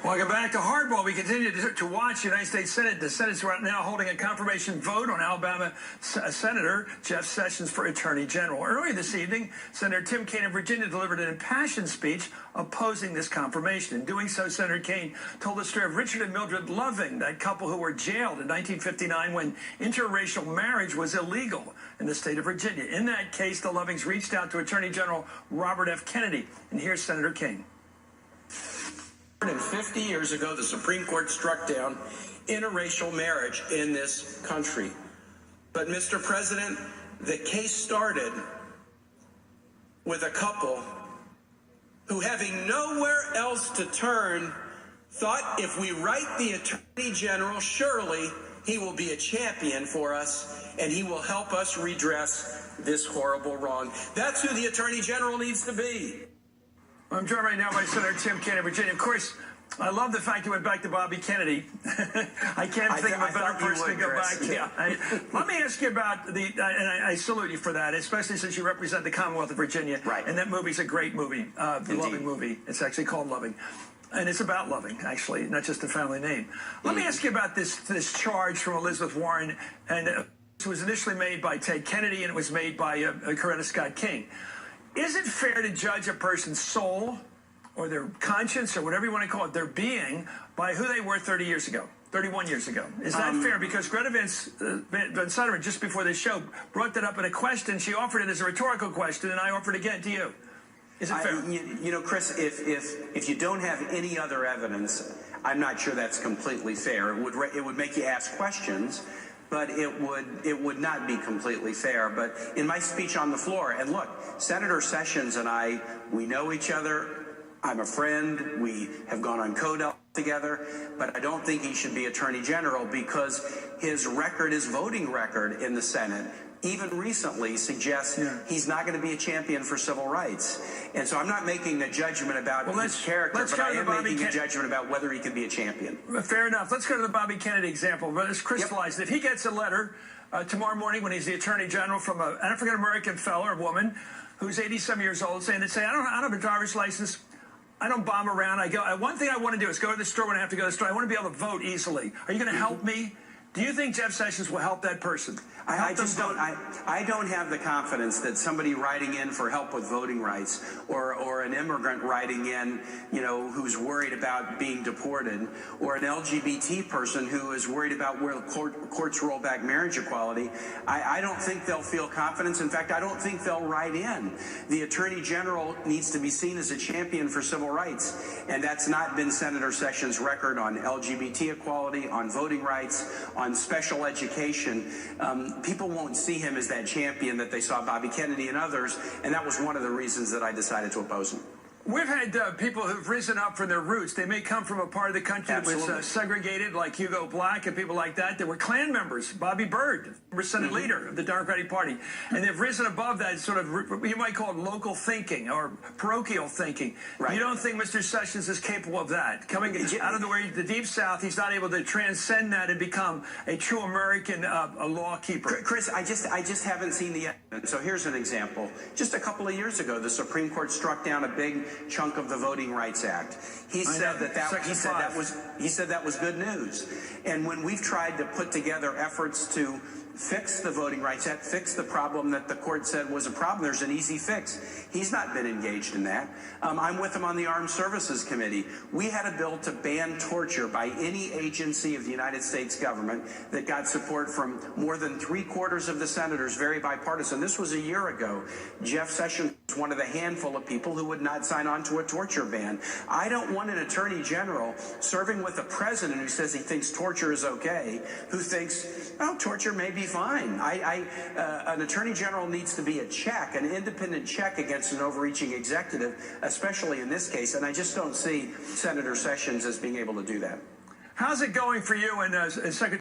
Welcome back to Hardball. We continue to watch the United States Senate. The Senate's right now holding a confirmation vote on Alabama Senator Jeff Sessions for Attorney General. Earlier this evening, Senator Tim Kaine of Virginia delivered an impassioned speech opposing this confirmation. In doing so, Senator Kaine told the story of Richard and Mildred Loving, that couple who were jailed in 1959 when interracial marriage was illegal in the state of Virginia. In that case, the Lovings reached out to Attorney General Robert F. Kennedy. And here's Senator Kaine. 50 years ago, the Supreme Court struck down interracial marriage in this country. But, Mr. President, the case started with a couple who, having nowhere else to turn, thought if we write the Attorney General, surely he will be a champion for us and he will help us redress this horrible wrong. That's who the Attorney General needs to be. I'm joined right now by Senator Tim Kaine of Virginia. Of course, I love the fact you went back to Bobby Kennedy. I can't think of a better person to go back to. Yeah. Let me ask you about and I salute you for that, especially since you represent the Commonwealth of Virginia. Right. And that movie's a great movie, the Loving movie. It's actually called Loving. And it's about loving, actually, not just a family name. Let me ask you about this charge from Elizabeth Warren. And it was initially made by Ted Kennedy, and it was made by Coretta Scott King. Is it fair to judge a person's soul or their conscience or whatever you want to call it, their being, by who they were 30 years ago, 31 years ago? Is that fair? Because Greta Van Sutherland, just before this show, brought that up in a question. She offered it as a rhetorical question, and I offered it again to you. Is it fair? You know, Chris, if you don't have any other evidence, I'm not sure that's completely fair. It would make you ask questions, but it would not be completely fair. But in my speech on the floor, and look, Senator Sessions and I, we know each other. I'm a friend. We have gone on CODEL together, but I don't think he should be Attorney General because his record, his voting record in the Senate, even recently suggests he's not going to be a champion for civil rights. And so I'm not making a judgment about his character, but I am making a judgment about whether he can be a champion. Fair enough. Let's go to the Bobby Kennedy example. But it's crystallized. If he gets a letter tomorrow morning when he's the Attorney General from an African-American fellow or woman who's 80-some years old saying, I don't have a driver's license, I don't bomb around. One thing I want to do is go to the store when I have to go to the store. I want to be able to vote easily. Are you going to help me? Do you think Jeff Sessions will help that person? I don't have the confidence that somebody writing in for help with voting rights or an immigrant writing in, who's worried about being deported, or an LGBT person who is worried about where the courts roll back marriage equality. I don't think they'll feel confidence. In fact, I don't think they'll write in. The Attorney General needs to be seen as a champion for civil rights, and that's not been Senator Sessions' record on LGBT equality, on voting rights, on special education. People won't see him as that champion that they saw Bobby Kennedy and others, and that was one of the reasons that I decided to oppose him. We've had people who've risen up from their roots. They may come from a part of the country that was segregated, like Hugo Black and people like that. They were Klan members. Bobby Byrd, Senate leader of the Democratic Party. And they've risen above that sort of, you might call it local thinking or parochial thinking. Right. You don't think Mr. Sessions is capable of that? Coming out of the Deep South, he's not able to transcend that and become a true American a law keeper. Chris, I just haven't seen the evidence. So here's an example. Just a couple of years ago, the Supreme Court struck down a big chunk of the Voting Rights Act. He said that was good news. And when we've tried to put together efforts to fix the Voting Rights Act, fix the problem that the court said was a problem, there's an easy fix. He's not been engaged in that. I'm with him on the Armed Services Committee. We had a bill to ban torture by any agency of the United States government that got support from more than 3/4 of the senators, very bipartisan. This was a year ago. Jeff Sessions was one of the handful of people who would not sign on to a torture ban. I don't want an Attorney General serving with a president who says he thinks torture is okay, who thinks, oh, torture may be fine. An Attorney General needs to be a check, an independent check against an overreaching executive, especially in this case, and I just don't see Senator Sessions as being able to do that. How's it going for you and Secretary